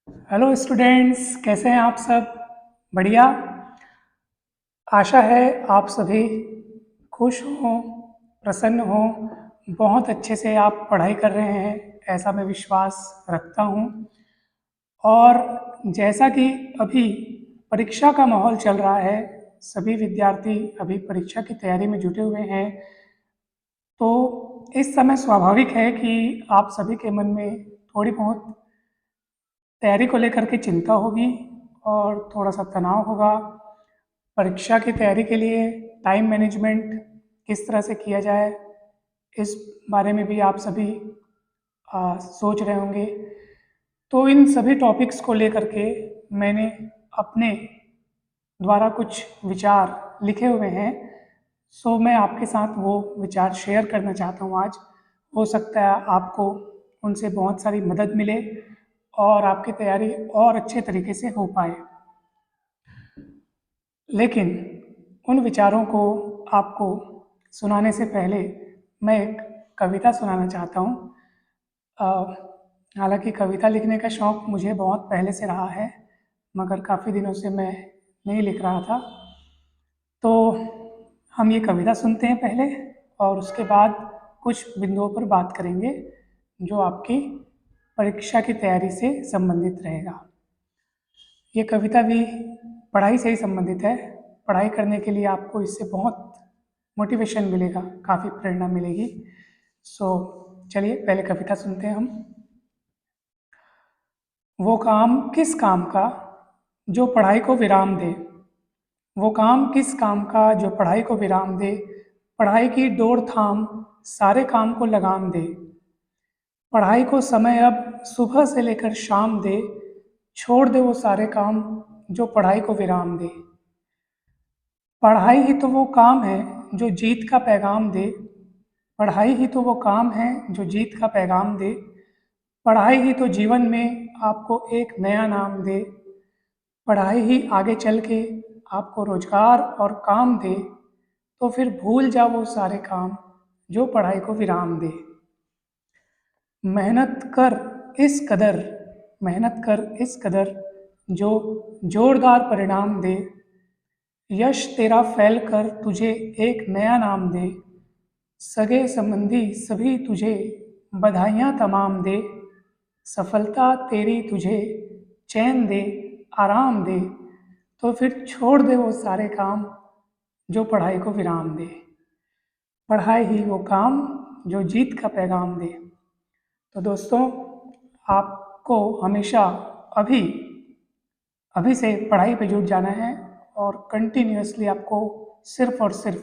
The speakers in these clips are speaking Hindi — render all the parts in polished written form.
हेलो स्टूडेंट्स, कैसे हैं आप सब? बढ़िया। आशा है आप सभी खुश हों, प्रसन्न हों, बहुत अच्छे से आप पढ़ाई कर रहे हैं, ऐसा मैं विश्वास रखता हूँ। और जैसा कि अभी परीक्षा का माहौल चल रहा है, सभी विद्यार्थी अभी परीक्षा की तैयारी में जुटे हुए हैं, तो इस समय स्वाभाविक है कि आप सभी के मन में थोड़ी बहुत तैयारी को लेकर के चिंता होगी और थोड़ा सा तनाव होगा। परीक्षा की तैयारी के लिए टाइम मैनेजमेंट किस तरह से किया जाए, इस बारे में भी आप सभी सोच रहे होंगे। तो इन सभी टॉपिक्स को लेकर के मैंने अपने द्वारा कुछ विचार लिखे हुए हैं। सो मैं आपके साथ वो विचार शेयर करना चाहता हूँ आज। हो सकता है आपको उनसे बहुत सारी मदद मिले और आपकी तैयारी और अच्छे तरीके से हो पाए। लेकिन उन विचारों को आपको सुनाने से पहले मैं एक कविता सुनाना चाहता हूँ। हालांकि कविता लिखने का शौक़ मुझे बहुत पहले से रहा है, मगर काफ़ी दिनों से मैं नहीं लिख रहा था। तो हम ये कविता सुनते हैं पहले, और उसके बाद कुछ बिंदुओं पर बात करेंगे जो आपकी परीक्षा की तैयारी से संबंधित रहेगा। ये कविता भी पढ़ाई से ही संबंधित है। पढ़ाई करने के लिए आपको इससे बहुत मोटिवेशन मिलेगा, काफ़ी प्रेरणा मिलेगी। सो चलिए पहले कविता सुनते हैं हम। वो काम किस काम का जो पढ़ाई को विराम दे, वो काम किस काम का जो पढ़ाई को विराम दे, पढ़ाई की डोर थाम सारे काम को लगाम दे, पढ़ाई को समय अब सुबह से लेकर शाम दे, छोड़ दे वो सारे काम जो पढ़ाई को विराम दे। पढ़ाई ही तो वो काम है जो जीत का पैगाम दे, पढ़ाई ही तो वो काम है जो जीत का पैगाम दे, पढ़ाई ही तो जीवन में आपको एक नया नाम दे, पढ़ाई ही आगे चल के आपको रोजगार और काम दे, तो फिर भूल जाओ वो सारे काम जो पढ़ाई को विराम दे। मेहनत कर इस कदर, मेहनत कर इस कदर जो जोरदार परिणाम दे, यश तेरा फैल कर तुझे एक नया नाम दे, सगे संबंधी सभी तुझे बधाइयाँ तमाम दे, सफलता तेरी तुझे चैन दे, आराम दे, तो फिर छोड़ दे वो सारे काम जो पढ़ाई को विराम दे। पढ़ाई ही वो काम जो जीत का पैगाम दे। तो दोस्तों, आपको हमेशा अभी अभी से पढ़ाई पे जुट जाना है और कंटिन्यूसली आपको सिर्फ और सिर्फ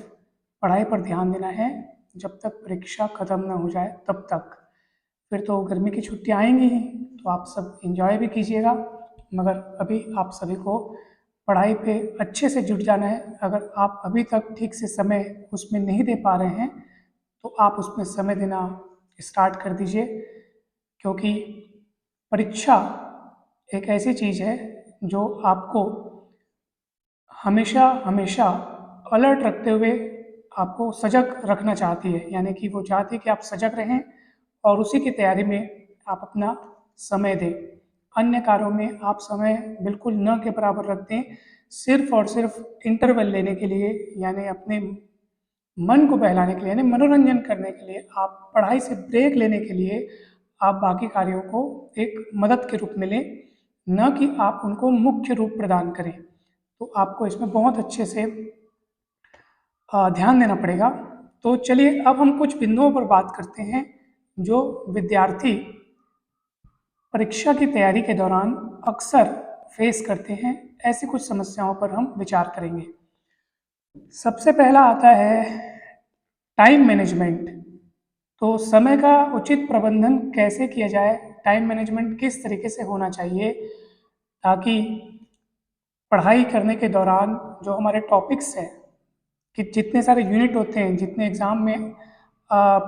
पढ़ाई पर ध्यान देना है जब तक परीक्षा ख़त्म ना हो जाए तब तक। फिर तो गर्मी की छुट्टियाँ आएंगी ही, तो आप सब एंजॉय भी कीजिएगा, मगर अभी आप सभी को पढ़ाई पे अच्छे से जुट जाना है। अगर आप अभी तक ठीक से समय उसमें नहीं दे पा रहे हैं तो आप उसमें समय देना स्टार्ट कर दीजिए, क्योंकि परीक्षा एक ऐसी चीज़ है जो आपको हमेशा हमेशा अलर्ट रखते हुए आपको सजग रखना चाहती है। यानी कि वो चाहती है कि आप सजग रहें और उसी की तैयारी में आप अपना समय दें। अन्य कार्यों में आप समय बिल्कुल न के बराबर रख दें। सिर्फ और सिर्फ इंटरवल लेने के लिए, यानी अपने मन को बहलाने के लिए, यानी मनोरंजन करने के लिए, आप पढ़ाई से ब्रेक लेने के लिए आप बाकी कार्यों को एक मदद के रूप में लें, न कि आप उनको मुख्य रूप प्रदान करें। तो आपको इसमें बहुत अच्छे से ध्यान देना पड़ेगा। तो चलिए अब हम कुछ बिंदुओं पर बात करते हैं जो विद्यार्थी परीक्षा की तैयारी के दौरान अक्सर फेस करते हैं। ऐसी कुछ समस्याओं पर हम विचार करेंगे। सबसे पहला आता है टाइम मैनेजमेंट। तो समय का उचित प्रबंधन कैसे किया जाए, टाइम मैनेजमेंट किस तरीके से होना चाहिए ताकि पढ़ाई करने के दौरान जो हमारे टॉपिक्स हैं, कि जितने सारे यूनिट होते हैं, जितने एग्ज़ाम में आ,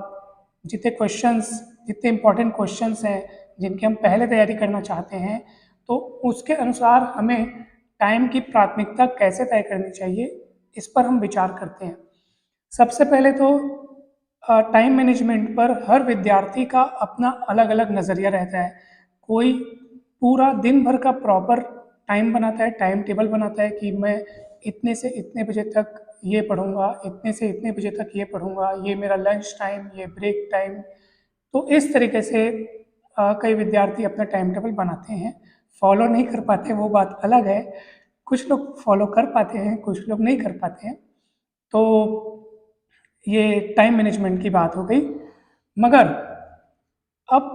जितने क्वेश्चंस, जितने इम्पोर्टेंट क्वेश्चंस हैं जिनकी हम पहले तैयारी करना चाहते हैं, तो उसके अनुसार हमें टाइम की प्राथमिकता कैसे तय करनी चाहिए, इस पर हम विचार करते हैं। सबसे पहले तो टाइम मैनेजमेंट पर हर विद्यार्थी का अपना अलग अलग नज़रिया रहता है। कोई पूरा दिन भर का प्रॉपर टाइम बनाता है, टाइम टेबल बनाता है कि मैं इतने से इतने बजे तक ये पढ़ूँगा, इतने से इतने बजे तक ये पढ़ूँगा, ये मेरा लंच टाइम, ये ब्रेक टाइम। तो इस तरीके से कई विद्यार्थी अपना टाइम टेबल बनाते हैं। फॉलो नहीं कर पाते वो बात अलग है, कुछ लोग फॉलो कर पाते हैं, कुछ लोग नहीं कर पाते हैं। तो ये टाइम मैनेजमेंट की बात हो गई। मगर अब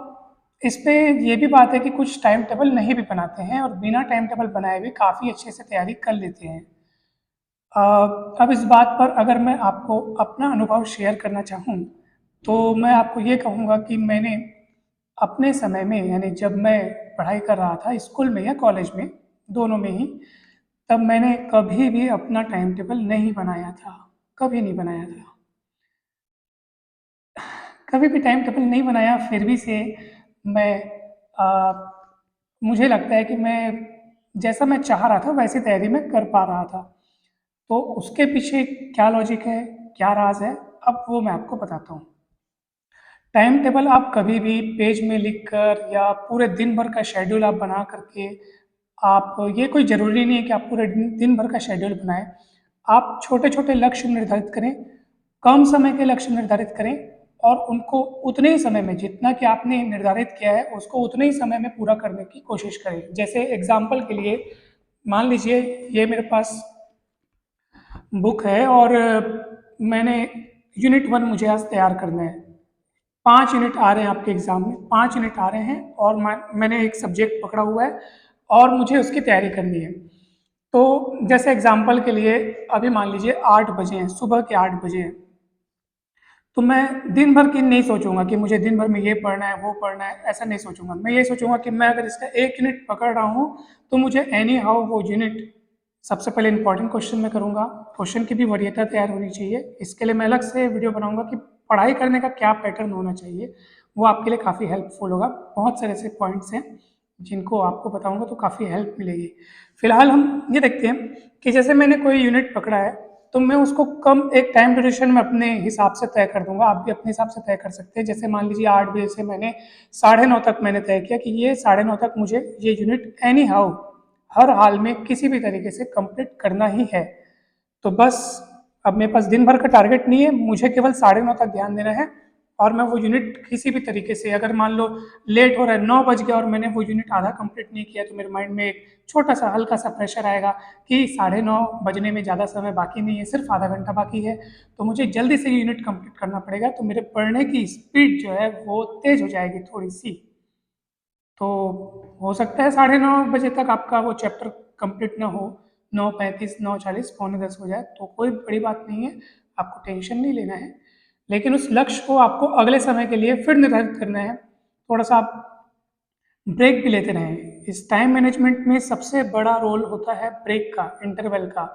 इस पे ये भी बात है कि कुछ टाइम टेबल नहीं भी बनाते हैं और बिना टाइम टेबल बनाए भी काफ़ी अच्छे से तैयारी कर लेते हैं। अ, अब इस बात पर अगर मैं आपको अपना अनुभव शेयर करना चाहूँ, तो मैं आपको ये कहूँगा कि मैंने अपने समय में, यानी जब मैं पढ़ाई कर रहा था स्कूल में या कॉलेज में, दोनों में ही, तब मैंने कभी भी अपना टाइम टेबल नहीं बनाया था, कभी नहीं बनाया था। कभी भी टाइम टेबल नहीं बनाया, फिर भी से मैं मुझे लगता है कि मैं जैसा मैं चाह रहा था वैसी तैयारी मैं कर पा रहा था। तो उसके पीछे क्या लॉजिक है, क्या राज़ है, अब वो मैं आपको बताता हूँ। टाइम टेबल आप कभी भी पेज में लिख कर या पूरे दिन भर का शेड्यूल आप बना करके, आप ये कोई ज़रूरी नहीं है कि आप पूरे दिन दिन भर का शेड्यूल बनाएँ। आप छोटे-छोटे लक्ष्य निर्धारित करें, कम समय के लक्ष्य निर्धारित करें और उनको उतने ही समय में, जितना कि आपने निर्धारित किया है, उसको उतने ही समय में पूरा करने की कोशिश करें। जैसे एग्ज़ाम्पल के लिए मान लीजिए ये मेरे पास बुक है और मैंने यूनिट 1 मुझे आज तैयार करना है। 5 यूनिट आ रहे हैं आपके एग्ज़ाम में, 5 यूनिट आ रहे हैं और मैंने एक सब्जेक्ट पकड़ा हुआ है और मुझे उसकी तैयारी करनी है। तो जैसे एग्ज़ाम्पल के लिए अभी मान लीजिए 8 बजे हैं, सुबह के 8 बजे हैं। तो मैं दिन भर की नहीं सोचूँगा कि मुझे दिन भर में ये पढ़ना है, वो पढ़ना है, ऐसा नहीं सोचूँगा। मैं ये सोचूँगा कि मैं अगर इसका 1 यूनिट पकड़ रहा हूँ, तो मुझे एनी हाउ वो यूनिट सबसे पहले इम्पोर्टेंट क्वेश्चन मैं करूँगा। क्वेश्चन की भी वरीयता तैयार होनी चाहिए। इसके लिए मैं अलग से वीडियो बनाऊँगा कि पढ़ाई करने का क्या पैटर्न होना चाहिए, वो आपके लिए काफ़ी हेल्पफुल होगा। बहुत सारे ऐसे पॉइंट्स हैं, जिनको आपको बताऊँगा तो काफ़ी हेल्प मिलेगी। फिलहाल हम ये देखते हैं कि जैसे मैंने कोई यूनिट पकड़ा है, तो मैं उसको कम एक टाइम ड्यूरेशन में अपने हिसाब से तय कर दूँगा। आप भी अपने हिसाब से तय कर सकते हैं। जैसे मान लीजिए 8 बजे से मैंने 9:30 तक मैंने तय किया कि ये 9:30 तक मुझे ये यूनिट एनी हाउ, हर हाल में किसी भी तरीके से कंप्लीट करना ही है। तो बस अब मेरे पास दिन भर का टारगेट नहीं है, मुझे केवल 9:30 तक ध्यान देना है और मैं वो यूनिट किसी भी तरीके से, अगर मान लो लेट हो रहा है, 9 बज गया और मैंने वो यूनिट आधा कंप्लीट नहीं किया, तो मेरे माइंड में एक छोटा-सा हल्का-सा प्रेशर आएगा कि 9:30 बजने में ज़्यादा समय बाकी नहीं है, सिर्फ आधा घंटा बाकी है, तो मुझे जल्दी से यूनिट कंप्लीट करना पड़ेगा। तो मेरे पढ़ने की स्पीड जो है वो तेज़ हो जाएगी थोड़ी-सी। तो हो सकता है 9:30 बजे तक आपका वो चैप्टर कंप्लीट ना हो, 9:35, 9:40, पौने 10 हो जाए, तो कोई बड़ी बात नहीं है, आपको टेंशन नहीं लेना है। लेकिन उस लक्ष्य को आपको अगले समय के लिए फिर निर्धारित करना है। थोड़ा-सा आप ब्रेक भी लेते रहें। इस टाइम मैनेजमेंट में सबसे बड़ा रोल होता है ब्रेक का, इंटरवल का।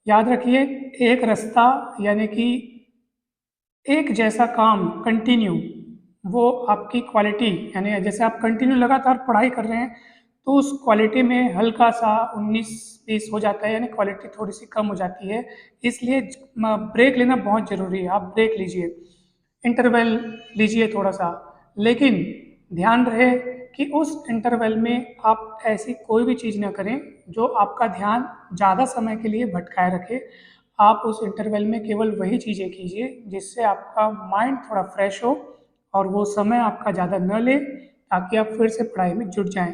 याद रखिए, एक रास्ता, यानी कि एक जैसा काम कंटिन्यू, वो आपकी क्वालिटी, यानी जैसे आप कंटिन्यू लगातार पढ़ाई कर रहे हैं, तो उस क्वालिटी में हल्का सा 19-20 हो जाता है, यानी क्वालिटी थोड़ी सी कम हो जाती है। इसलिए ब्रेक लेना बहुत ज़रूरी है। आप ब्रेक लीजिए, इंटरवल लीजिए थोड़ा सा, लेकिन ध्यान रहे कि उस इंटरवल में आप ऐसी कोई भी चीज़ ना करें जो आपका ध्यान ज़्यादा समय के लिए भटकाए रखे। आप उस इंटरवल में केवल वही चीज़ें कीजिए जिससे आपका माइंड थोड़ा फ्रेश हो और वो समय आपका ज़्यादा न ले, ताकि आप फिर से पढ़ाई में जुट जाएँ।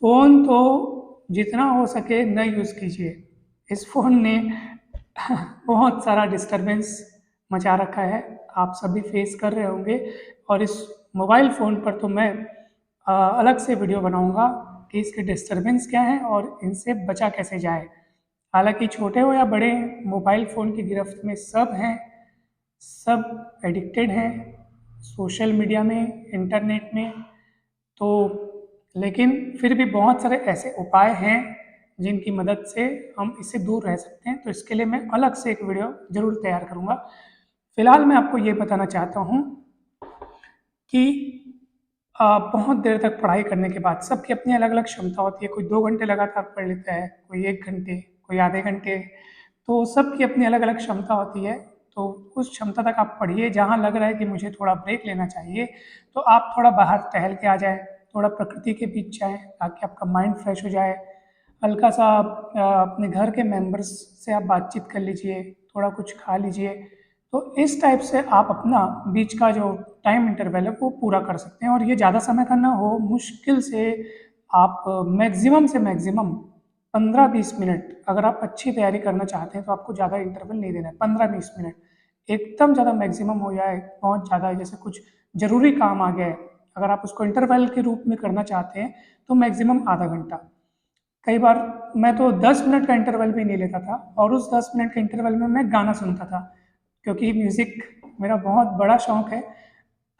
फ़ोन तो जितना हो सके न यूज़ कीजिए। इस फ़ोन ने बहुत सारा डिस्टर्बेंस मचा रखा है, आप सभी फेस कर रहे होंगे। और इस मोबाइल फ़ोन पर तो मैं अलग से वीडियो बनाऊँगा कि इसके डिस्टर्बेंस क्या हैं और इनसे बचा कैसे जाए। हालाँकि छोटे हो या बड़े, मोबाइल फ़ोन की गिरफ्त में सब हैं, सब एडिक्टेड हैं सोशल मीडिया में, इंटरनेट में। तो लेकिन फिर भी बहुत सारे ऐसे उपाय हैं जिनकी मदद से हम इससे दूर रह सकते हैं। तो इसके लिए मैं अलग से एक वीडियो ज़रूर तैयार करूँगा। फिलहाल मैं आपको ये बताना चाहता हूँ कि बहुत देर तक पढ़ाई करने के बाद सबकी अपनी अलग-अलग क्षमता होती है। कोई 2 घंटे लगातार पढ़ लेता है, कोई 1 घंटे, कोई आधे घंटे, तो सबकी अपनी अलग-अलग क्षमता होती है। तो उस क्षमता तक आप पढ़िए, जहाँ लग रहा है कि मुझे थोड़ा ब्रेक लेना चाहिए, तो आप थोड़ा बाहर टहल के आ जाएँ, थोड़ा प्रकृति के बीच जाएं ताकि आपका माइंड फ्रेश हो जाए। हल्का सा अपने घर के मेंबर्स से आप बातचीत कर लीजिए, थोड़ा कुछ खा लीजिए। तो इस टाइप से आप अपना बीच का जो टाइम इंटरवल है वो पूरा कर सकते हैं। और ये ज़्यादा समय का ना हो, मुश्किल से आप मैक्सिमम से मैक्सिमम 15-20 मिनट, अगर आप अच्छी तैयारी करना चाहते हैं तो आपको ज़्यादा इंटरवल नहीं देना है। 15-20 मिनट एकदम ज़्यादा मैक्सिमम हो जाए, बहुत ज़्यादा है, जैसे कुछ ज़रूरी काम आ गया है, अगर आप उसको इंटरवल के रूप में करना चाहते हैं तो मैक्सिमम आधा घंटा। कई बार मैं तो 10 मिनट का इंटरवल भी नहीं लेता था, और उस 10 मिनट के इंटरवल में मैं गाना सुनता था, क्योंकि म्यूज़िक मेरा बहुत बड़ा शौक है।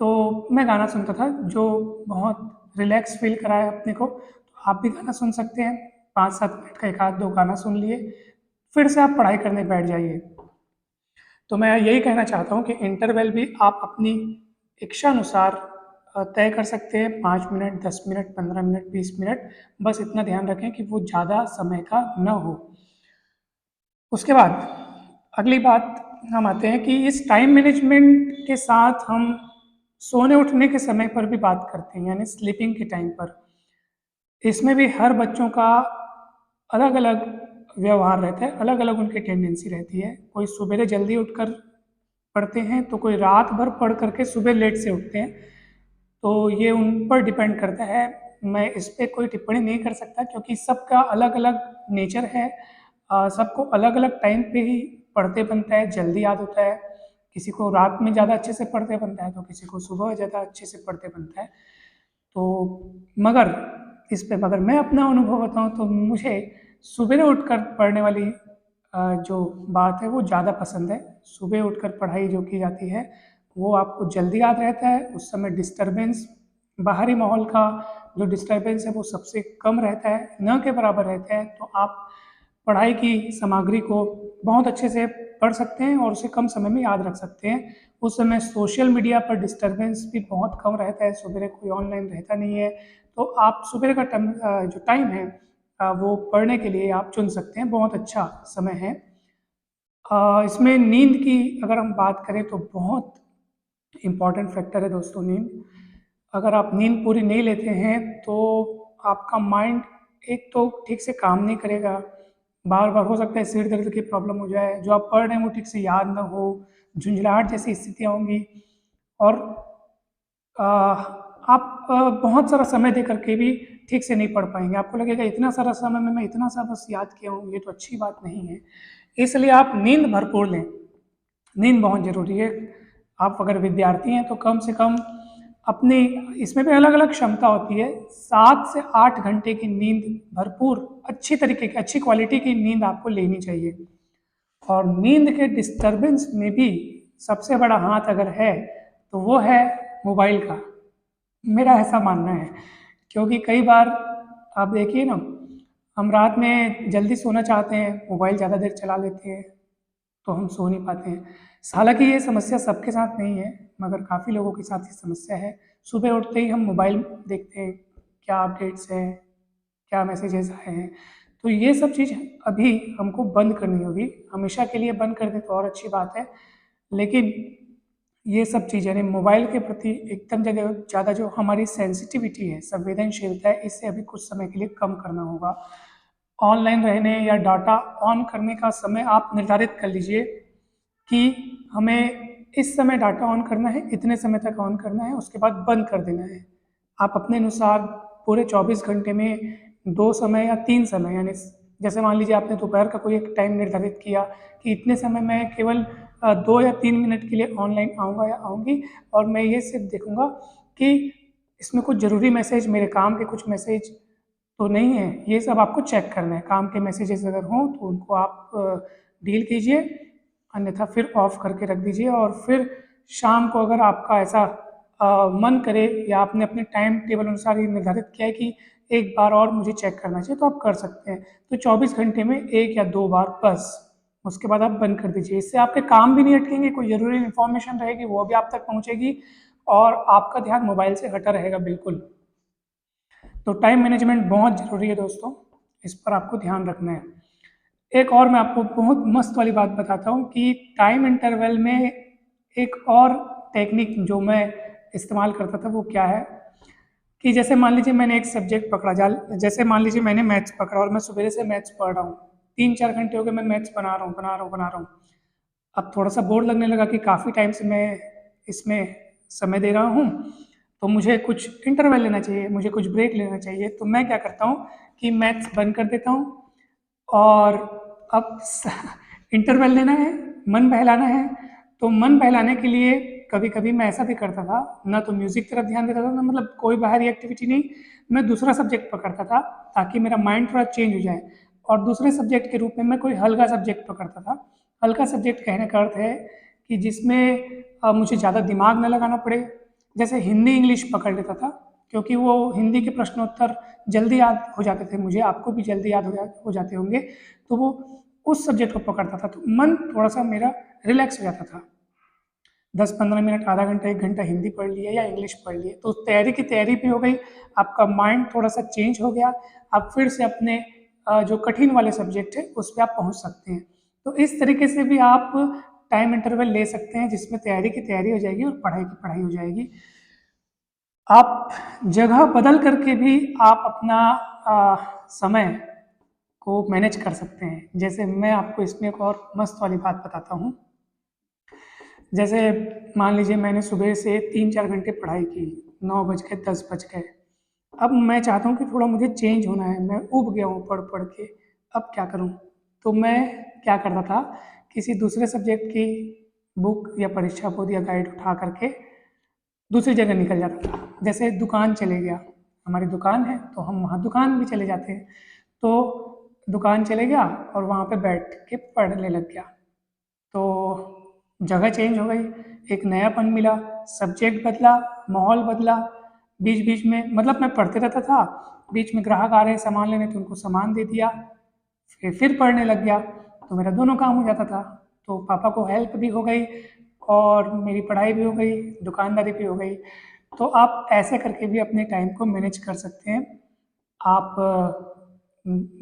तो मैं गाना सुनता था जो बहुत रिलैक्स फील कराए अपने को। तो आप भी गाना सुन सकते हैं, 5-7 मिनट का एक आध दो गाना सुन लिए, फिर से आप पढ़ाई करने बैठ जाइए। तो मैं यही कहना चाहता हूँ कि इंटरवल भी आप अपनी इच्छा अनुसार तय कर सकते हैं, 5 मिनट, 10 मिनट, 15 मिनट, 20 मिनट। बस इतना ध्यान रखें कि वो ज़्यादा समय का न हो। उसके बाद अगली बात हम आते हैं कि इस टाइम मैनेजमेंट के साथ हम सोने उठने के समय पर भी बात करते हैं, यानी स्लीपिंग के टाइम पर। इसमें भी हर बच्चों का अलग अलग व्यवहार रहता है, अलग अलग उनकी टेंडेंसी रहती है। कोई सवेरे जल्दी उठकर पढ़ते हैं तो कोई रात भर पढ़ करके सुबह लेट से उठते हैं। तो ये उन पर डिपेंड करता है, मैं इस पे कोई टिप्पणी नहीं कर सकता क्योंकि सबका अलग अलग नेचर है। सबको अलग अलग टाइम पे ही पढ़ते बनता है, जल्दी याद होता है। किसी को रात में ज़्यादा अच्छे से पढ़ते बनता है तो किसी को सुबह ज़्यादा अच्छे से पढ़ते बनता है। तो मगर इस पे अगर मैं अपना अनुभव बताऊँ तो मुझे सुबह उठकर पढ़ने वाली जो बात है वो ज़्यादा पसंद है। सुबह उठकर पढ़ाई जो की जाती है वो आपको जल्दी याद रहता है। उस समय डिस्टरबेंस, बाहरी माहौल का जो डिस्टरबेंस है वो सबसे कम रहता है, न के बराबर रहता है। तो आप पढ़ाई की सामग्री को बहुत अच्छे से पढ़ सकते हैं और उसे कम समय में याद रख सकते हैं। उस समय सोशल मीडिया पर डिस्टरबेंस भी बहुत कम रहता है, सुबह कोई ऑनलाइन रहता नहीं है। तो आप सुबह का जो टाइम है वो पढ़ने के लिए आप चुन सकते हैं, बहुत अच्छा समय है। इसमें नींद की अगर हम बात करें तो बहुत इम्पॉर्टेंट फैक्टर है दोस्तों नींद। अगर आप नींद पूरी नहीं लेते हैं तो आपका माइंड एक तो ठीक से काम नहीं करेगा, बार बार हो सकता है सिर दर्द की प्रॉब्लम हो जाए, जो आप पढ़ रहे हैं वो ठीक से याद ना हो, झुंझलाहट जैसी स्थितियाँ होंगी। और आ, आप बहुत सारा समय दे करके भी ठीक से नहीं पढ़ पाएंगे। आपको लगेगा इतना सारा समय में मैं इतना सा बस याद किया हूँ, ये तो अच्छी बात नहीं है। इसलिए आप नींद भरपूर लें, नींद बहुत ज़रूरी है। आप अगर विद्यार्थी हैं तो कम से कम अपनी, इसमें भी अलग अलग क्षमता होती है, 7 से 8 घंटे की नींद भरपूर अच्छी तरीके की, अच्छी क्वालिटी की नींद आपको लेनी चाहिए। और नींद के डिस्टरबेंस में भी सबसे बड़ा हाथ अगर है तो वो है मोबाइल का, मेरा ऐसा मानना है। क्योंकि कई बार आप देखिए ना, हम रात में जल्दी सोना चाहते हैं, मोबाइल ज़्यादा देर चला लेते हैं तो हम सो नहीं पाते हैं। हालांकि ये समस्या सबके साथ नहीं है, मगर काफ़ी लोगों के साथ ये समस्या है। सुबह उठते ही हम मोबाइल देखते हैं, क्या अपडेट्स हैं, क्या मैसेजेस आए हैं। तो ये सब चीज़ अभी हमको बंद करनी होगी, हमेशा के लिए बंद कर दें तो और अच्छी बात है। लेकिन ये सब चीज़ें यानी मोबाइल के प्रति एकदम जगह ज़्यादा जो हमारी सेंसिटिविटी है, संवेदनशीलता है, इसे अभी कुछ समय के लिए कम करना होगा। ऑनलाइन रहने या डाटा ऑन करने का समय आप निर्धारित कर लीजिए कि हमें इस समय डाटा ऑन करना है, इतने समय तक ऑन करना है, उसके बाद बंद कर देना है। आप अपने अनुसार पूरे 24 घंटे में 2 समय या 3 समय, यानी जैसे मान लीजिए आपने दोपहर का कोई एक टाइम निर्धारित किया कि इतने समय मैं केवल 2 या 3 मिनट के लिए ऑनलाइन आऊँगा या आऊँगी, और मैं ये सिर्फ देखूँगा कि इसमें कुछ ज़रूरी मैसेज, मेरे काम के कुछ मैसेज तो नहीं है। ये सब आपको चेक करना है, काम के मैसेजेस अगर हों तो उनको आप डील कीजिए, अन्यथा फिर ऑफ करके रख दीजिए। और फिर शाम को अगर आपका ऐसा मन करे या आपने अपने टाइम टेबल अनुसार ये निर्धारित किया है कि एक बार और मुझे चेक करना चाहिए, तो आप कर सकते हैं। तो 24 घंटे में 1 या 2 बार बस, उसके बाद आप बंद कर दीजिए। इससे आपके काम भी नहीं अटकेंगे, कोई ज़रूरी इन्फॉर्मेशन रहेगी वो भी आप तक पहुँचेगी और आपका ध्यान मोबाइल से हटा रहेगा बिल्कुल। तो टाइम मैनेजमेंट बहुत ज़रूरी है दोस्तों, इस पर आपको ध्यान रखना है। एक और मैं आपको बहुत मस्त वाली बात बताता हूँ कि टाइम इंटरवल में एक और टेक्निक जो मैं इस्तेमाल करता था वो क्या है कि जैसे मान लीजिए मैंने एक सब्जेक्ट पकड़ा, जैसे मान लीजिए मैंने मैथ्स पकड़ा और मैं सुबह से मैथ्स पढ़ रहा हूँ, 3-4 घंटे हो गए मैं मैथ्स बना रहा हूँ। अब थोड़ा सा बोर लगने लगा कि काफ़ी टाइम से मैं इसमें समय दे रहा हूँ, तो मुझे कुछ इंटरवल लेना चाहिए, मुझे कुछ ब्रेक लेना चाहिए। तो मैं क्या करता हूँ कि मैथ्स बंद कर देता हूँ और अब इंटरवल लेना है, मन बहलाना है। तो मन बहलाने के लिए कभी कभी मैं ऐसा भी करता था, ना तो म्यूजिक तरफ ध्यान देता था, ना मतलब कोई बाहरी एक्टिविटी नहीं, मैं दूसरा सब्जेक्ट पकड़ता था ताकि मेरा माइंड थोड़ा चेंज हो जाए। और दूसरे सब्जेक्ट के रूप में मैं कोई हल्का सब्जेक्ट पकड़ता था। हल्का सब्जेक्ट कहने का अर्थ है कि जिसमें मुझे ज़्यादा दिमाग न लगाना पड़े। जैसे हिंदी इंग्लिश पकड़ लेता था, क्योंकि वो हिंदी के प्रश्नोत्तर जल्दी याद हो जाते थे मुझे, आपको भी जल्दी याद हो जाते होंगे। तो वो उस सब्जेक्ट को पकड़ता था, तो मन थोड़ा सा मेरा रिलैक्स हो जाता था। 10-15 मिनट, आधा घंटा, 1 घंटा हिंदी पढ़ लिया या इंग्लिश पढ़ लिए, तो तैयारी की तैयारी भी हो गई, आपका माइंड थोड़ा सा चेंज हो गया, आप फिर से अपने जो कठिन वाले सब्जेक्ट है उस पर आप पहुंच सकते हैं। तो इस तरीके से भी आप टाइम इंटरवल ले सकते हैं, जिसमें तैयारी की तैयारी हो जाएगी और पढ़ाई की पढ़ाई हो जाएगी। आप जगह बदल करके भी आप अपना समय को मैनेज कर सकते हैं। जैसे मैं आपको इसमें एक और मस्त वाली बात बताता हूँ। जैसे मान लीजिए मैंने सुबह से 3-4 घंटे पढ़ाई की, 9 बज गए, 10 बज गए, अब मैं चाहता हूँ कि थोड़ा मुझे चेंज होना है, मैं ऊब गया हूँ पढ़ पढ़ के, अब क्या करूँ? तो मैं क्या करता था, किसी दूसरे सब्जेक्ट की बुक या परीक्षा बोध या गाइड उठा करके दूसरी जगह निकल जाता था। जैसे दुकान चले गया, हमारी दुकान है तो हम वहाँ दुकान भी चले जाते हैं, तो दुकान चले गया और वहाँ पे बैठ के पढ़ने लग गया। तो जगह चेंज हो गई, एक नयापन मिला, सब्जेक्ट बदला, माहौल बदला। बीच बीच में मतलब मैं पढ़ते रहता था, बीच में ग्राहक आ रहे हैं सामान लेने तो उनको सामान दे दिया, फिर पढ़ने लग गया, तो मेरा दोनों काम हो जाता था। तो पापा को हेल्प भी हो गई और मेरी पढ़ाई भी हो गई, दुकानदारी भी हो गई। तो आप ऐसे करके भी अपने टाइम को मैनेज कर सकते हैं। आप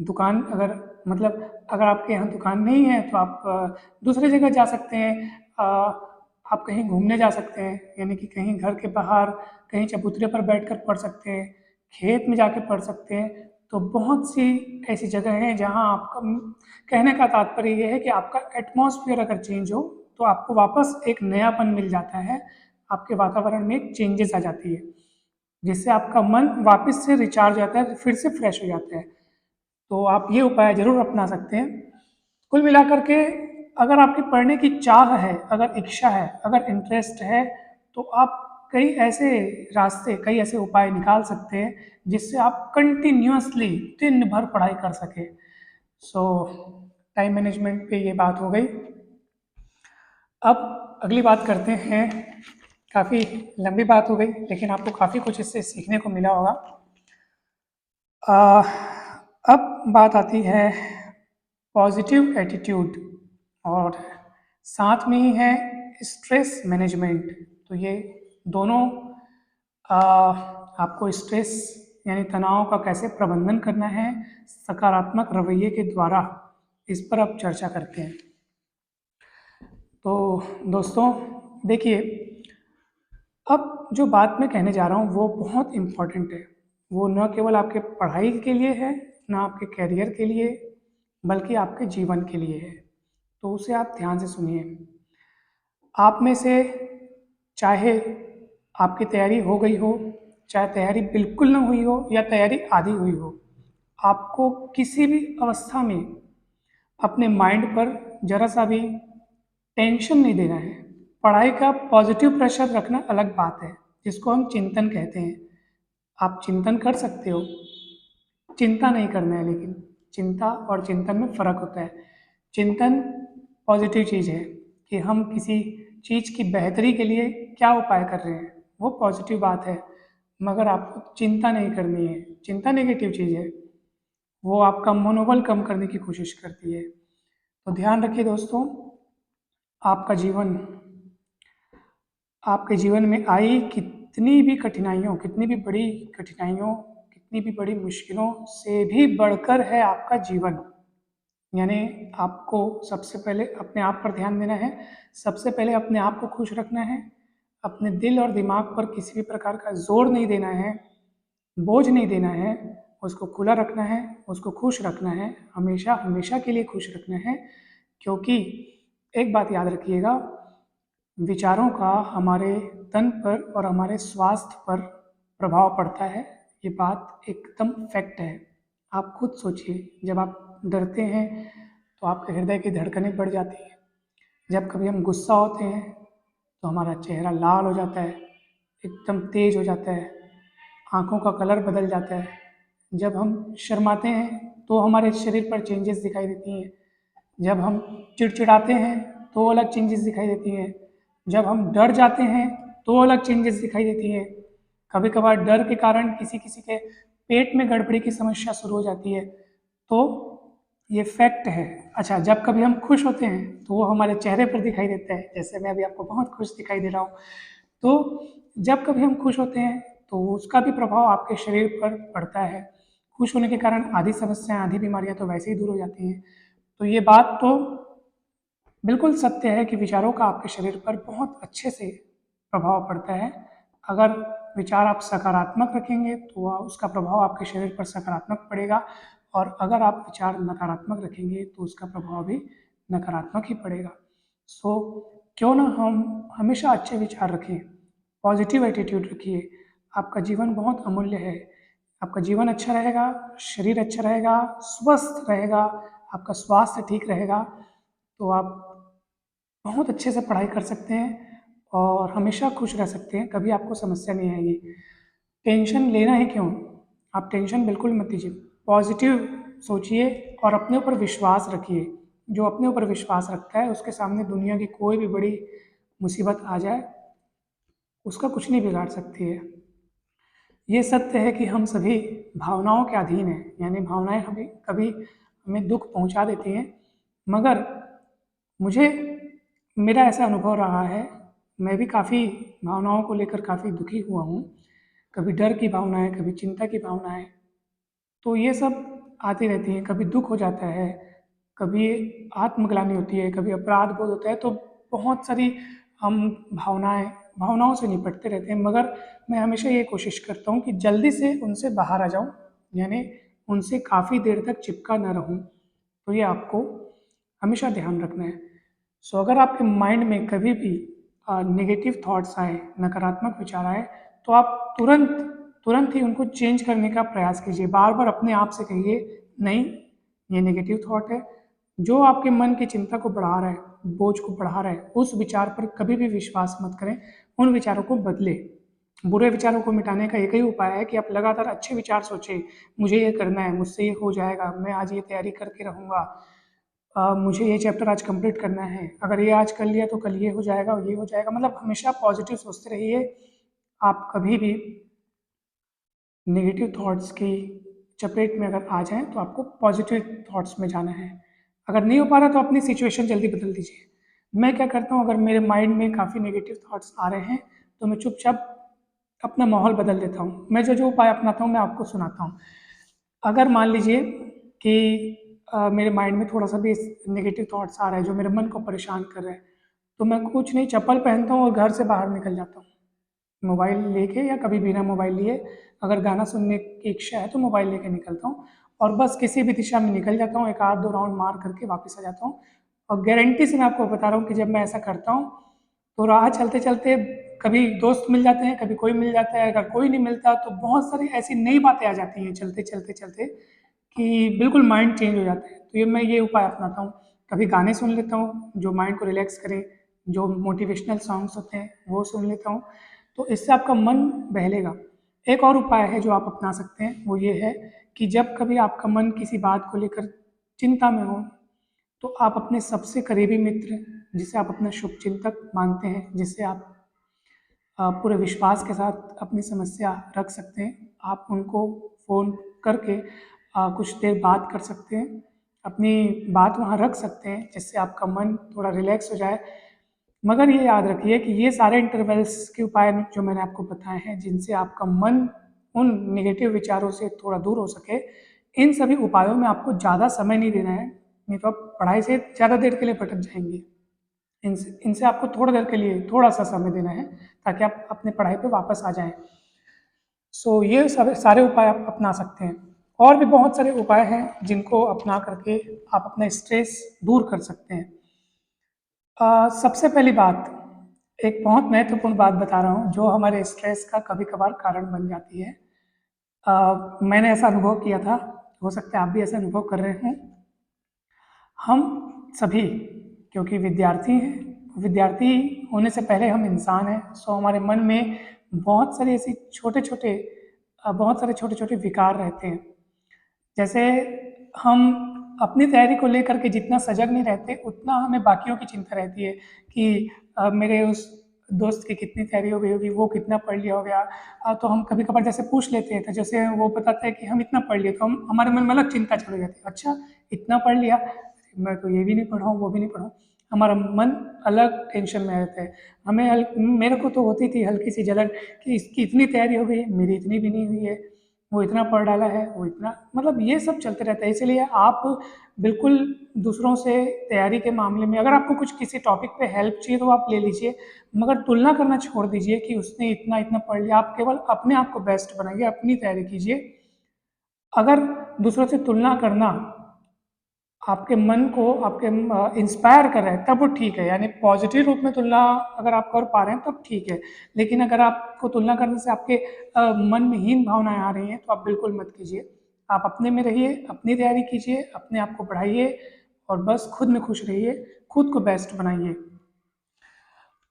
दुकान अगर मतलब अगर आपके यहाँ दुकान नहीं है तो आप दूसरी जगह जा सकते हैं। आप कहीं घूमने जा सकते हैं, यानी कि कहीं घर के बाहर कहीं चबूतरे पर बैठकर पढ़ सकते हैं, खेत में जाके पढ़ सकते हैं। तो बहुत सी ऐसी जगह हैं जहाँ आपका कहने का तात्पर्य ये है कि आपका एटमॉस्फेयर अगर चेंज हो तो आपको वापस एक नयापन मिल जाता है, आपके वातावरण में एक चेंजेस आ जाती है, जिससे आपका मन वापस से रिचार्ज हो जाता है, फिर से फ्रेश हो जाता है। तो आप ये उपाय ज़रूर अपना सकते हैं। कुल मिलाकर के अगर आपकी पढ़ने की चाह है, अगर इच्छा है, अगर इंटरेस्ट है, तो आप कई ऐसे रास्ते, कई ऐसे उपाय निकाल सकते हैं जिससे आप कंटिन्यूअसली दिन भर पढ़ाई कर सकें। सो टाइम मैनेजमेंट पे ये बात हो गई। अब अगली बात करते हैं। काफ़ी लंबी बात हो गई, लेकिन आपको काफ़ी कुछ इससे सीखने को मिला होगा। अब बात आती है पॉजिटिव एटीट्यूड और साथ में ही है स्ट्रेस मैनेजमेंट। तो ये दोनों आपको स्ट्रेस यानी तनाव का कैसे प्रबंधन करना है सकारात्मक रवैये के द्वारा, इस पर अब चर्चा करते हैं। तो दोस्तों देखिए, अब जो बात मैं कहने जा रहा हूँ वो बहुत इम्पॉर्टेंट है। वो न केवल आपके पढ़ाई के लिए है, ना आपके करियर के लिए, बल्कि आपके जीवन के लिए है। तो उसे आप ध्यान से सुनिए। आप में से चाहे आपकी तैयारी हो गई हो, चाहे तैयारी बिल्कुल ना हुई हो या तैयारी आधी हुई हो, आपको किसी भी अवस्था में अपने माइंड पर जरा सा भी टेंशन नहीं देना है। पढ़ाई का पॉजिटिव प्रेशर रखना अलग बात है, जिसको हम चिंतन कहते हैं। आप चिंतन कर सकते हो, चिंता नहीं करना है, लेकिन चिंता और चिंतन में फर्क होता है। चिंतन पॉजिटिव चीज़ है कि हम किसी चीज़ की बेहतरी के लिए क्या उपाय कर रहे हैं, वो पॉजिटिव बात है। मगर आपको चिंता नहीं करनी है, चिंता नेगेटिव चीज़ है, वो आपका मनोबल कम करने की कोशिश करती है। तो ध्यान रखिए दोस्तों, आपका जीवन, आपके जीवन में आई कितनी भी कठिनाइयों, कितनी भी बड़ी कठिनाइयों, कितनी भी बड़ी मुश्किलों से भी बढ़कर है आपका जीवन। यानी आपको सबसे पहले अपने आप पर ध्यान देना है, सबसे पहले अपने आप को खुश रखना है, अपने दिल और दिमाग पर किसी भी प्रकार का जोर नहीं देना है। बोझ नहीं देना है, उसको खुला रखना है, उसको खुश रखना है, हमेशा हमेशा के लिए खुश रखना है। क्योंकि एक बात याद रखिएगा, विचारों का हमारे तन पर और हमारे स्वास्थ्य पर प्रभाव पड़ता है। ये बात एकदम फैक्ट है। आप खुद सोचिए, जब आप डरते हैं तो आपके हृदय की धड़कनें बढ़ जाती हैं। जब कभी हम गुस्सा होते हैं तो हमारा चेहरा लाल हो जाता है, एकदम तेज हो जाता है, आँखों का कलर बदल जाता है। जब हम शर्माते हैं तो हमारे शरीर पर चेंजेस दिखाई देती हैं। जब हम चिड़चिड़ाते हैं तो अलग चेंजेस दिखाई देती हैं। जब हम डर जाते हैं तो अलग चेंजेस दिखाई देती हैं। कभी कभार डर के कारण किसी किसी के पेट में गड़बड़ी की समस्या शुरू हो जाती है। तो ये फैक्ट है। अच्छा, जब कभी हम खुश होते हैं तो वो हमारे चेहरे पर दिखाई देता है, जैसे मैं अभी आपको बहुत खुश दिखाई दे रहा हूँ। तो जब कभी हम खुश होते हैं तो उसका भी प्रभाव आपके शरीर पर पड़ता है। खुश होने के कारण आधी समस्याएं, आधी बीमारियां तो वैसे ही दूर हो जाती हैं। तो ये बात तो बिल्कुल सत्य है कि विचारों का आपके शरीर पर बहुत अच्छे से प्रभाव पड़ता है। अगर विचार आप सकारात्मक रखेंगे तो उसका प्रभाव आपके शरीर पर सकारात्मक पड़ेगा, और अगर आप विचार नकारात्मक रखेंगे तो उसका प्रभाव भी नकारात्मक ही पड़ेगा। सो क्यों ना हम हमेशा अच्छे विचार रखें, पॉजिटिव एटीट्यूड रखिए। आपका जीवन बहुत अमूल्य है। आपका जीवन अच्छा रहेगा, शरीर अच्छा रहेगा, स्वस्थ रहेगा, आपका स्वास्थ्य ठीक रहेगा, तो आप बहुत अच्छे से पढ़ाई कर सकते हैं और हमेशा खुश रह सकते हैं। कभी आपको समस्या नहीं आएगी। टेंशन लेना ही क्यों, आप टेंशन बिल्कुल मत लीजिए। पॉजिटिव सोचिए और अपने ऊपर विश्वास रखिए। जो अपने ऊपर विश्वास रखता है उसके सामने दुनिया की कोई भी बड़ी मुसीबत आ जाए उसका कुछ नहीं बिगाड़ सकती है। ये सत्य है कि हम सभी भावनाओं के अधीन हैं, यानी भावनाएं हमें कभी हमें दुख पहुंचा देती हैं। मगर मुझे मेरा ऐसा अनुभव रहा है, मैं भी काफ़ी भावनाओं को लेकर काफ़ी दुखी हुआ हूँ। कभी डर की भावनाएं, कभी चिंता की भावनाएं, तो ये सब आती रहती हैं। कभी दुख हो जाता है, कभी आत्मग्लानि होती है, कभी अपराध बोध होता है। तो बहुत सारी हम भावनाओं से निपटते रहते हैं। मगर मैं हमेशा ये कोशिश करता हूँ कि जल्दी से उनसे बाहर आ जाऊँ, यानी उनसे काफ़ी देर तक चिपका न रहूँ। तो ये आपको हमेशा ध्यान रखना है। सो अगर आपके माइंड में कभी भी नेगेटिव थॉट्स आए, नकारात्मक विचार आए, तो आप तुरंत तुरंत ही उनको चेंज करने का प्रयास कीजिए। बार बार अपने आप से कहिए, नहीं, ये नेगेटिव थॉट है। जो आपके मन की चिंता को बढ़ा रहा है, बोझ को बढ़ा रहा है, उस विचार पर कभी भी विश्वास मत करें। उन विचारों को बदले। बुरे विचारों को मिटाने का एक ही उपाय है कि आप लगातार अच्छे विचार सोचें। मुझे ये करना है, मुझसे ये हो जाएगा, मैं आज ये तैयारी करके रहूँगा, मुझे ये चैप्टर आज कंप्लीट करना है, अगर ये आज कर लिया तो कल ये हो जाएगा, ये हो जाएगा। मतलब हमेशा पॉजिटिव सोचते रहिए। आप कभी भी नेगेटिव थॉट्स की चपेट में अगर आ जाएं तो आपको पॉजिटिव थॉट्स में जाना है। अगर नहीं हो पा रहा तो अपनी सिचुएशन जल्दी बदल दीजिए। मैं क्या करता हूँ, अगर मेरे माइंड में काफ़ी नेगेटिव थॉट्स आ रहे हैं तो मैं चुपचाप अपना माहौल बदल देता हूँ। मैं जो जो उपाय अपनाता हूँ मैं आपको सुनाता हूँ। अगर मान लीजिए कि मेरे माइंड में थोड़ा सा भी नेगेटिव थॉट्स आ रहा है जो मेरे मन को परेशान कर रहे हैं, तो मैं कुछ नहीं, चप्पल पहनता हूँ और घर से बाहर निकल जाता हूँ, मोबाइल लेके या कभी बिना मोबाइल लिए। अगर गाना सुनने की इच्छा है तो मोबाइल लेके निकलता हूँ और बस किसी भी दिशा में निकल जाता हूँ, एक आध दो राउंड मार करके वापस आ जाता हूँ। और गारंटी से मैं आपको बता रहा हूँ कि जब मैं ऐसा करता हूँ तो राह चलते चलते कभी दोस्त मिल जाते हैं, कभी कोई मिल जाता है। अगर कोई नहीं मिलता तो बहुत सारी ऐसी नई बातें आ जाती हैं चलते चलते चलते, कि बिल्कुल माइंड चेंज हो जाता है। तो मैं ये उपाय अपनाता हूँ। कभी गाने सुन लेता हूँ जो माइंड को रिलैक्स करें, जो मोटिवेशनल सॉन्ग्स होते हैं वो सुन लेता हूँ, तो इससे आपका मन बहलेगा। एक और उपाय है जो आप अपना सकते हैं, वो ये है कि जब कभी आपका मन किसी बात को लेकर चिंता में हो तो आप अपने सबसे करीबी मित्र, जिसे आप अपना शुभचिंतक मानते हैं, जिसे आप पूरे विश्वास के साथ अपनी समस्या रख सकते हैं, आप उनको फ़ोन करके कुछ देर बात कर सकते हैं, अपनी बात वहाँ रख सकते हैं, जिससे आपका मन थोड़ा रिलैक्स हो जाए। मगर ये याद रखिए कि ये सारे इंटरवल्स के उपाय जो मैंने आपको बताए हैं, जिनसे आपका मन उन नेगेटिव विचारों से थोड़ा दूर हो सके, इन सभी उपायों में आपको ज़्यादा समय नहीं देना है, नहीं तो आप पढ़ाई से ज़्यादा देर के लिए भटक जाएंगे। इनसे इनसे आपको थोड़ा देर के लिए थोड़ा सा समय देना है ताकि आप अपने पढ़ाई पे वापस आ जाएं। सो ये सब सारे उपाय आप अपना सकते हैं। और भी बहुत सारे उपाय हैं जिनको अपना करके आप अपना स्ट्रेस दूर कर सकते हैं। सबसे पहली बात, एक बहुत महत्वपूर्ण बात बता रहा हूँ जो हमारे स्ट्रेस का कभी कभार कारण बन जाती है। मैंने ऐसा अनुभव किया था, हो सकता है आप भी ऐसा अनुभव कर रहे हों। हम सभी, क्योंकि विद्यार्थी हैं, विद्यार्थी होने से पहले हम इंसान हैं, सो हमारे मन में बहुत सारे ऐसे बहुत सारे छोटे छोटे विकार रहते हैं। जैसे हम अपनी तैयारी को लेकर के जितना सजग नहीं रहते, उतना हमें बाकियों की चिंता रहती है कि मेरे उस दोस्त की कितनी तैयारी हो गई होगी, वो कितना पढ़ लिया हो गया। तो हम कभी कभार जैसे पूछ लेते हैं, तो जैसे वो बताता है कि हम इतना पढ़ लिए, तो हम हमारे मन में अलग चिंता चल जाती है, अच्छा इतना पढ़ लिया, मैं तो ये भी नहीं पढ़ा हूँ, वो भी नहीं पढ़ा हूँ। हमारा मन अलग टेंशन में रहता है। मेरे को तो होती थी हल्की सी जलन कि इसकी इतनी तैयारी हो गई है, मेरी इतनी भी नहीं हुई है, वो इतना पढ़ डाला है, वो इतना, मतलब ये सब चलते रहता है। इसीलिए आप बिल्कुल दूसरों से तैयारी के मामले में, अगर आपको कुछ किसी टॉपिक पे हेल्प चाहिए तो आप ले लीजिए, मगर तुलना करना छोड़ दीजिए कि उसने इतना इतना पढ़ लिया। आप केवल अपने आप को बेस्ट बनाइए, अपनी तैयारी कीजिए। अगर दूसरों से तुलना करना आपके मन को आपके इंस्पायर कर रहा है तब वो ठीक है, यानी पॉजिटिव रूप में तुलना अगर आप कर पा रहे हैं तब ठीक है। लेकिन अगर आपको तुलना करने से आपके मन में हीन भावनाएं आ रही हैं तो आप बिल्कुल मत कीजिए। आप अपने में रहिए, अपनी तैयारी कीजिए, अपने आप को बढ़ाइए और बस खुद में खुश रहिए, खुद को बेस्ट बनाइए।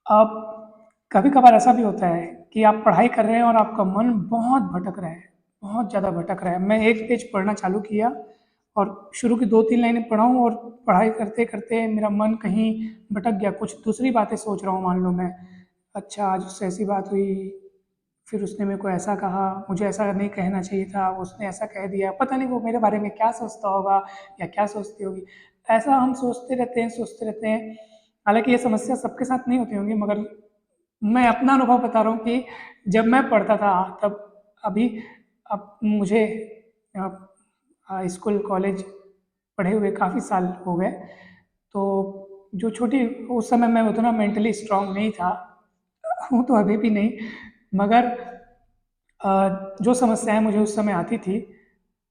अब कभी कभार ऐसा भी होता है कि आप पढ़ाई कर रहे हैं और आपका मन बहुत भटक रहा है, बहुत ज़्यादा भटक रहा है। मैं एक पेज पढ़ना चालू किया और शुरू की 2-3 लाइनें पढ़ा हूँ और पढ़ाई करते करते मेरा मन कहीं भटक गया, कुछ दूसरी बातें सोच रहा हूँ। मान लो मैं, अच्छा आज उससे ऐसी बात हुई, फिर उसने मेरे को ऐसा कहा, मुझे ऐसा नहीं कहना चाहिए था, उसने ऐसा कह दिया, पता नहीं वो मेरे बारे में क्या सोचता होगा या क्या सोचती होगी। ऐसा हम सोचते रहते हैं, सोचते रहते हैं। हालांकि ये समस्या सबके साथ नहीं होती होंगी, मगर मैं अपना अनुभव बता रहा हूँ कि जब मैं पढ़ता था तब, अभी अब मुझे स्कूल कॉलेज पढ़े हुए काफ़ी साल हो गए, तो जो छोटी, उस समय मैं उतना मेंटली स्ट्रांग नहीं था, हूँ तो अभी भी नहीं, मगर जो समस्याएं मुझे उस समय आती थी,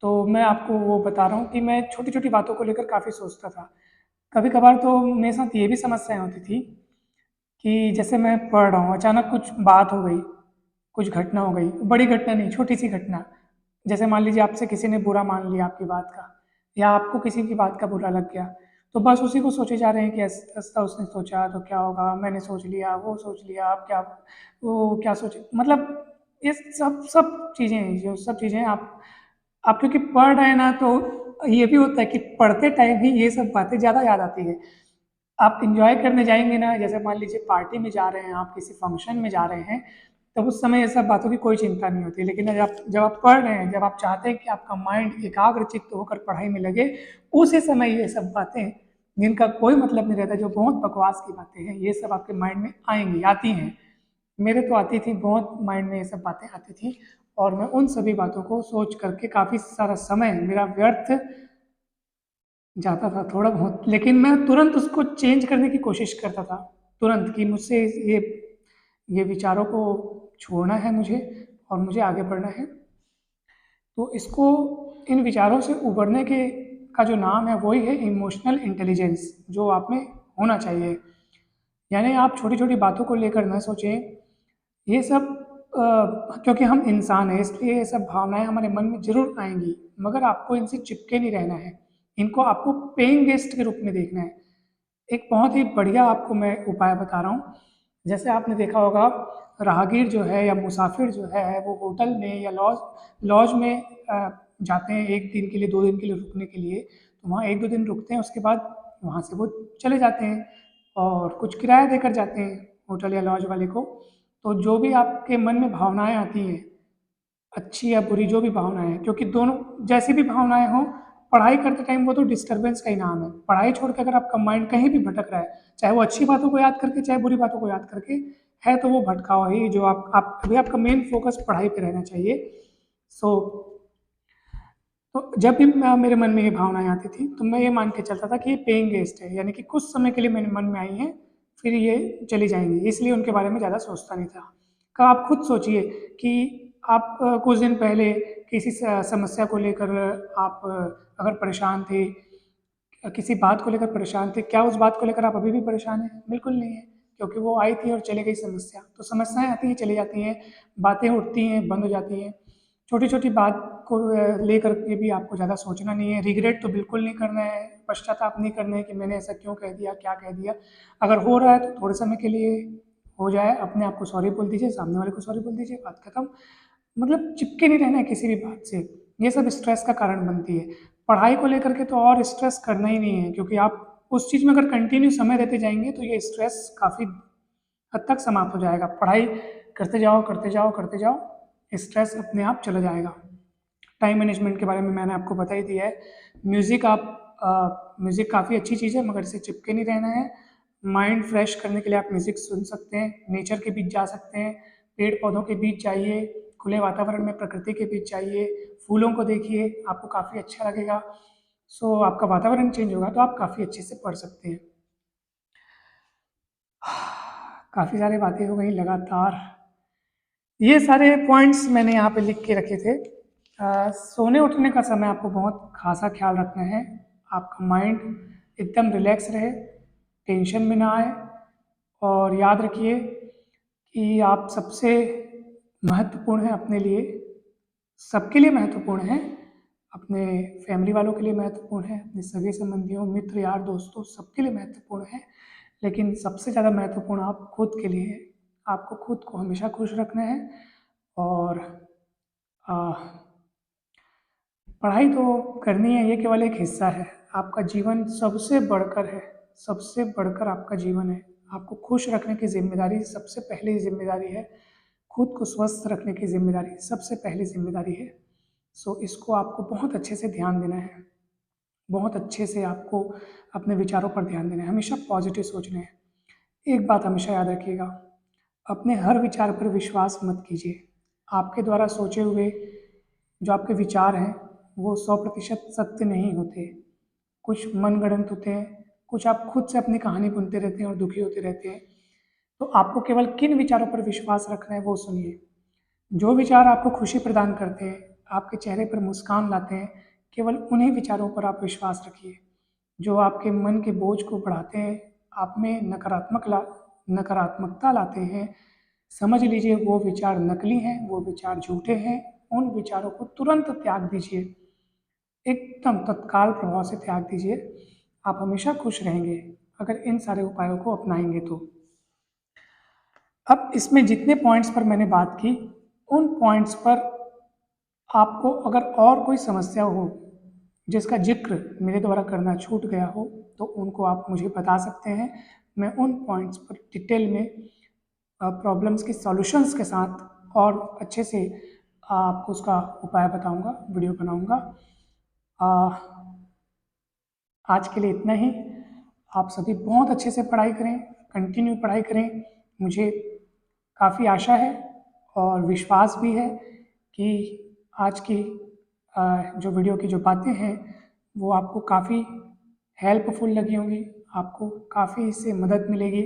तो मैं आपको वो बता रहा हूँ कि मैं छोटी छोटी बातों को लेकर काफ़ी सोचता था। कभी कभार तो मेरे साथ ये भी समस्याएं होती थी कि जैसे मैं पढ़ रहा हूँ, अचानक कुछ बात हो गई, कुछ घटना हो गई, बड़ी घटना नहीं, छोटी सी घटना। जैसे मान लीजिए आपसे किसी ने बुरा मान लिया आपकी बात का, या आपको किसी की बात का बुरा लग गया, तो बस उसी को सोचे जा रहे हैं कि ऐसा उसने सोचा तो क्या होगा, मैंने सोच लिया, वो सोच लिया, अब क्या, वो क्या सोचे, मतलब ये सब सब चीज़ें हैं, जो सब चीज़ें आप क्योंकि पढ़ रहे हैं ना, तो ये भी होता है कि पढ़ते टाइम ही ये सब बातें ज़्यादा याद आती है। आप इंजॉय करने जाएंगे ना, जैसे मान लीजिए पार्टी में जा रहे हैं, आप किसी फंक्शन में जा रहे हैं, तब उस समय ये सब बातों की कोई चिंता नहीं होती। लेकिन जब आप पढ़ रहे हैं, जब आप चाहते हैं कि आपका माइंड एकाग्रचित्त होकर पढ़ाई में लगे, उसी समय ये सब बातें जिनका कोई मतलब नहीं रहता, जो बहुत बकवास की बातें हैं, ये सब आपके माइंड में आएंगी, आती हैं। मेरे तो आती थी, बहुत माइंड में ये सब बातें आती थी, और मैं उन सभी बातों को सोच करके काफ़ी सारा समय मेरा व्यर्थ जाता था थोड़ा बहुत। लेकिन मैं तुरंत उसको चेंज करने की कोशिश करता था, तुरंत, कि मुझसे ये विचारों को छोड़ना है मुझे, और मुझे आगे बढ़ना है। तो इसको, इन विचारों से उबरने के का जो नाम है वही है इमोशनल इंटेलिजेंस, जो आप में होना चाहिए। यानी आप छोटी छोटी बातों को लेकर न सोचें, ये सब क्योंकि हम इंसान हैं, इसलिए ये सब भावनाएं हमारे मन में जरूर आएंगी, मगर आपको इनसे चिपके नहीं रहना है, इनको आपको पेइंग गेस्ट के रूप में देखना है। एक बहुत ही बढ़िया आपको मैं उपाय बता रहा हूँ। जैसे आपने देखा होगा, राहगीर जो है या मुसाफिर जो है, वो होटल में या लॉज लॉज में जाते हैं एक दिन के लिए, 2 दिन के लिए रुकने के लिए, तो वहाँ 1-2 दिन रुकते हैं, उसके बाद वहाँ से वो चले जाते हैं और कुछ किराया देकर जाते हैं होटल या लॉज वाले को। तो जो भी आपके मन में भावनाएं आती हैं, अच्छी या बुरी जो भी भावनाएं हैं, क्योंकि दोनों जैसी भी भावनाएं हों, पढ़ाई करते टाइम वो तो डिस्टरबेंस का ही नाम है। पढ़ाई छोड़ के अगर आपका माइंड कहीं भी भटक रहा है, चाहे वो अच्छी बातों को याद करके, चाहे बुरी बातों को याद करके है, तो वो भटकाव ही, जो आप अभी आपका मेन फोकस पढ़ाई पे रहना चाहिए। सो तो जब भी मेरे मन में ये भावनाएं आती थी, तो मैं ये मान के चलता था कि ये पेइंग गेस्ट है, यानी कि कुछ समय के लिए मेरे मन में आई हैं, फिर ये चली जाएंगी, इसलिए उनके बारे में ज़्यादा सोचता नहीं था। का आप खुद सोचिए कि आप कुछ दिन पहले किसी समस्या को लेकर आप अगर परेशान थे, किसी बात को लेकर परेशान थे, क्या उस बात को लेकर आप अभी भी परेशान हैं? बिल्कुल नहीं है, क्योंकि वो आई थी और चली गई समस्या। तो समस्याएं आती हैं, चली जाती हैं, बातें उठती हैं, बंद हो जाती हैं। छोटी छोटी बात को लेकर के भी आपको ज़्यादा सोचना नहीं है। रिग्रेट तो बिल्कुल नहीं करना है, पश्चाताप नहीं करना है कि मैंने ऐसा क्यों कह दिया, क्या कह दिया। अगर हो रहा है तो थोड़े समय के लिए हो जाए, अपने आप को सॉरी बोल दीजिए, सामने वाले को सॉरी बोल दीजिए, बात खत्म। मतलब चिपके नहीं रहना है किसी भी बात से, ये सब स्ट्रेस का कारण बनती है। पढ़ाई को लेकर के तो और स्ट्रेस करना ही नहीं है, क्योंकि आप उस चीज़ में अगर कंटिन्यू समय देते जाएंगे तो ये स्ट्रेस काफ़ी हद तक समाप्त हो जाएगा। पढ़ाई करते जाओ, करते जाओ, करते जाओ, स्ट्रेस अपने आप चला जाएगा। टाइम मैनेजमेंट के बारे में मैंने आपको बता ही दिया है। म्यूज़िक म्यूज़िक काफ़ी अच्छी चीज़ है, मगर इसे चिपके नहीं रहना है। माइंड फ्रेश करने के लिए आप म्यूज़िक सुन सकते हैं, नेचर के बीच जा सकते हैं, पेड़ पौधों के बीच जाइए, खुले वातावरण में प्रकृति के बीच जाइए, फूलों को देखिए, आपको काफ़ी अच्छा लगेगा। सो आपका वातावरण चेंज होगा तो आप काफ़ी अच्छे से पढ़ सकते हैं। काफ़ी सारी बातें हो गई लगातार। ये सारे पॉइंट्स मैंने यहाँ पे लिख के रखे थे। सोने उठने का समय आपको बहुत खासा ख्याल रखना है। आपका माइंड एकदम रिलैक्स रहे, टेंशन में ना आए। और याद रखिए कि आप सबसे महत्वपूर्ण हैं अपने लिए, सबके लिए महत्वपूर्ण हैं। अपने फैमिली वालों के लिए महत्वपूर्ण है, अपने सगे संबंधियों, मित्र, यार, दोस्तों, सबके लिए महत्वपूर्ण है। लेकिन सबसे ज़्यादा महत्वपूर्ण आप खुद के लिए है। आपको खुद को हमेशा खुश रखना है। और आ, पढ़ाई तो करनी है, ये केवल एक हिस्सा है। आपका जीवन सबसे बढ़कर है, सबसे बढ़कर आपका जीवन है। आपको खुश रखने की जिम्मेदारी सबसे पहली जिम्मेदारी है। खुद को स्वस्थ रखने की जिम्मेदारी सबसे पहली जिम्मेदारी है। सो इसको आपको बहुत अच्छे से ध्यान देना है। बहुत अच्छे से आपको अपने विचारों पर ध्यान देना है, हमेशा पॉजिटिव सोचना है। एक बात हमेशा याद रखिएगा, अपने हर विचार पर विश्वास मत कीजिए। आपके द्वारा सोचे हुए जो आपके विचार हैं वो 100% सत्य नहीं होते। कुछ मनगढ़ंत होते हैं, कुछ आप खुद से अपनी कहानी बुनते रहते हैं और दुखी होते रहते हैं। तो आपको केवल किन विचारों पर विश्वास रखना है वो सुनिए। जो विचार आपको खुशी प्रदान करते हैं, आपके चेहरे पर मुस्कान लाते हैं, केवल उन्हीं विचारों पर आप विश्वास रखिए। जो आपके मन के बोझ को बढ़ाते हैं, आप में नकारात्मकता लाते हैं, समझ लीजिए वो विचार नकली हैं, वो विचार झूठे हैं। उन विचारों को तुरंत त्याग दीजिए, एकदम तत्काल प्रभाव से त्याग दीजिए। आप हमेशा खुश रहेंगे अगर इन सारे उपायों को अपनाएंगे तो। अब इसमें जितने पॉइंट्स पर मैंने बात की, उन पॉइंट्स पर आपको अगर और कोई समस्या हो जिसका जिक्र मेरे द्वारा करना छूट गया हो तो उनको आप मुझे बता सकते हैं। मैं उन पॉइंट्स पर डिटेल में प्रॉब्लम्स के सॉल्यूशंस के साथ और अच्छे से आपको उसका उपाय बताऊंगा, वीडियो बनाऊंगा। आज के लिए इतना ही। आप सभी बहुत अच्छे से पढ़ाई करें, कंटिन्यू पढ़ाई करें। मुझे काफ़ी आशा है और विश्वास भी है कि आज की जो वीडियो की जो बातें हैं वो आपको काफ़ी हेल्पफुल लगी होंगी, आपको काफ़ी इससे मदद मिलेगी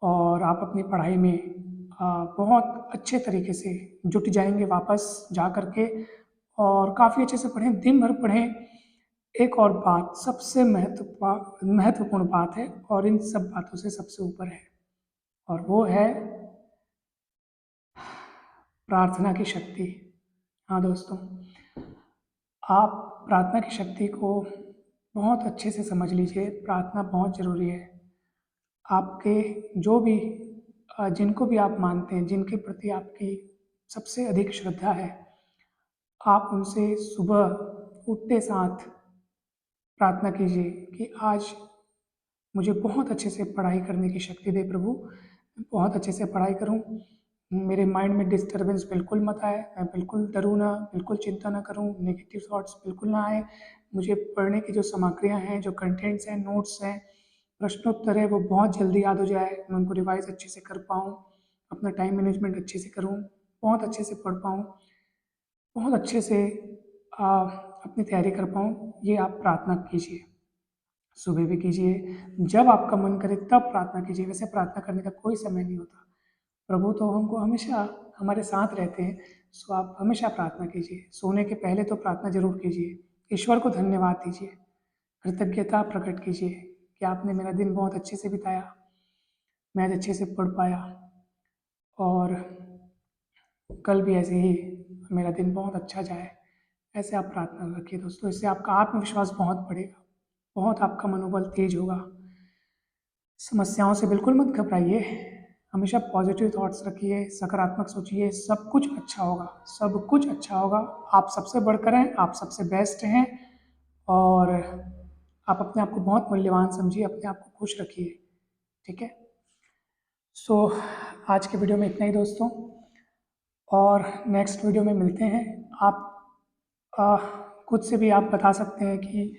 और आप अपनी पढ़ाई में बहुत अच्छे तरीके से जुट जाएंगे वापस जा कर के, और काफ़ी अच्छे से पढ़ें, दिन भर पढ़ें। एक और बात सबसे महत्वपूर्ण बात है और इन सब बातों से सबसे ऊपर है, और वो है प्रार्थना की शक्ति। हाँ दोस्तों, आप प्रार्थना की शक्ति को बहुत अच्छे से समझ लीजिए। प्रार्थना बहुत ज़रूरी है। आपके जो भी जिनको भी आप मानते हैं, जिनके प्रति आपकी सबसे अधिक श्रद्धा है, आप उनसे सुबह उठते साथ प्रार्थना कीजिए कि आज मुझे बहुत अच्छे से पढ़ाई करने की शक्ति दे प्रभु, बहुत अच्छे से पढ़ाई करूं, मेरे माइंड में डिस्टरबेंस बिल्कुल मत आए, मैं बिल्कुल डरूं ना, बिल्कुल चिंता ना करूं, नेगेटिव थॉट्स बिल्कुल ना आए। मुझे पढ़ने की जो सामग्रियां हैं, जो कंटेंट्स हैं, नोट्स हैं, प्रश्नोत्तर है, वो बहुत जल्दी याद हो जाए, मैं उनको रिवाइज अच्छे से कर पाऊँ, अपना टाइम मैनेजमेंट अच्छे से करूँ, बहुत अच्छे से पढ़ पाऊँ, बहुत अच्छे से अपनी तैयारी कर पाऊँ। ये आप प्रार्थना कीजिए, सुबह भी कीजिए, जब आपका मन करे तब प्रार्थना कीजिए। वैसे प्रार्थना करने का कोई समय नहीं होता, प्रभु तो हमको हमेशा हमारे साथ रहते हैं। सो आप हमेशा प्रार्थना कीजिए, सोने के पहले तो प्रार्थना जरूर कीजिए, ईश्वर को धन्यवाद दीजिए, कृतज्ञता प्रकट कीजिए कि आपने मेरा दिन बहुत अच्छे से बिताया, मैं आज अच्छे से पढ़ पाया, और कल भी ऐसे ही मेरा दिन बहुत अच्छा जाए। ऐसे आप प्रार्थना रखिए दोस्तों, इससे आपका आत्मविश्वास बहुत बढ़ेगा, बहुत आपका मनोबल तेज होगा। समस्याओं से बिल्कुल मत घबराइए, हमेशा पॉजिटिव थॉट्स रखिए, सकारात्मक सोचिए, सब कुछ अच्छा होगा, सब कुछ अच्छा होगा। आप सबसे बढ़कर हैं, आप सबसे बेस्ट हैं, और आप अपने आप को बहुत मूल्यवान समझिए, अपने आप को खुश रखिए, ठीक है। सो आज के वीडियो में इतना ही दोस्तों, और नेक्स्ट वीडियो में मिलते हैं। आप आ, खुद से भी आप बता सकते हैं कि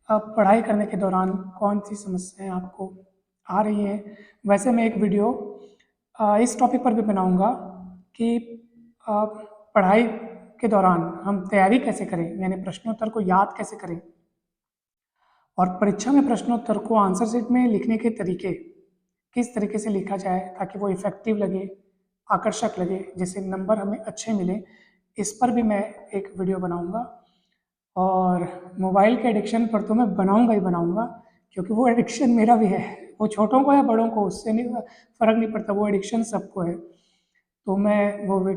पढ़ाई करने के दौरान कौन सी समस्याएं आपको आ रही हैं। वैसे मैं एक वीडियो इस टॉपिक पर भी बनाऊंगा कि पढ़ाई के दौरान हम तैयारी कैसे करें, यानी प्रश्नोत्तर को याद कैसे करें, और परीक्षा में प्रश्नोत्तर को आंसर शीट में लिखने के तरीके किस तरीके से लिखा जाए ताकि वो इफ़ेक्टिव लगे, आकर्षक लगे, जिससे नंबर हमें अच्छे मिले। इस पर भी मैं एक वीडियो बनाऊंगा। और मोबाइल के एडिक्शन पर तो मैं बनाऊंगा ही बनाऊंगा, क्योंकि वो एडिक्शन मेरा भी है। वो छोटों को या बड़ों को उससे नहीं फ़र्क नहीं पड़ता, वो एडिक्शन सबको है। तो मैं वो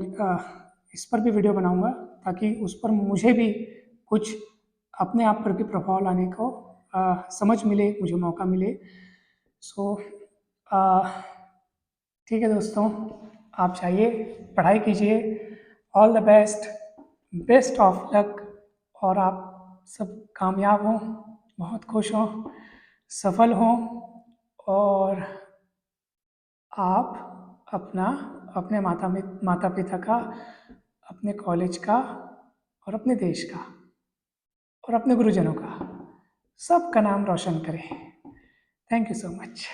इस पर भी वीडियो बनाऊंगा ताकि उस पर मुझे भी कुछ अपने आप पर भी प्रभाव लाने को समझ मिले, मुझे मौका मिले। सो ठीक है दोस्तों, आप चाहिए पढ़ाई कीजिए, all the best, best of luck, और आप सब कामयाब हों, बहुत खुश हों, सफल हों, और आप अपना, अपने माता पिता का, अपने कॉलेज का, और अपने देश का, और अपने गुरुजनों का, सबका नाम रोशन करें। Thank you so much.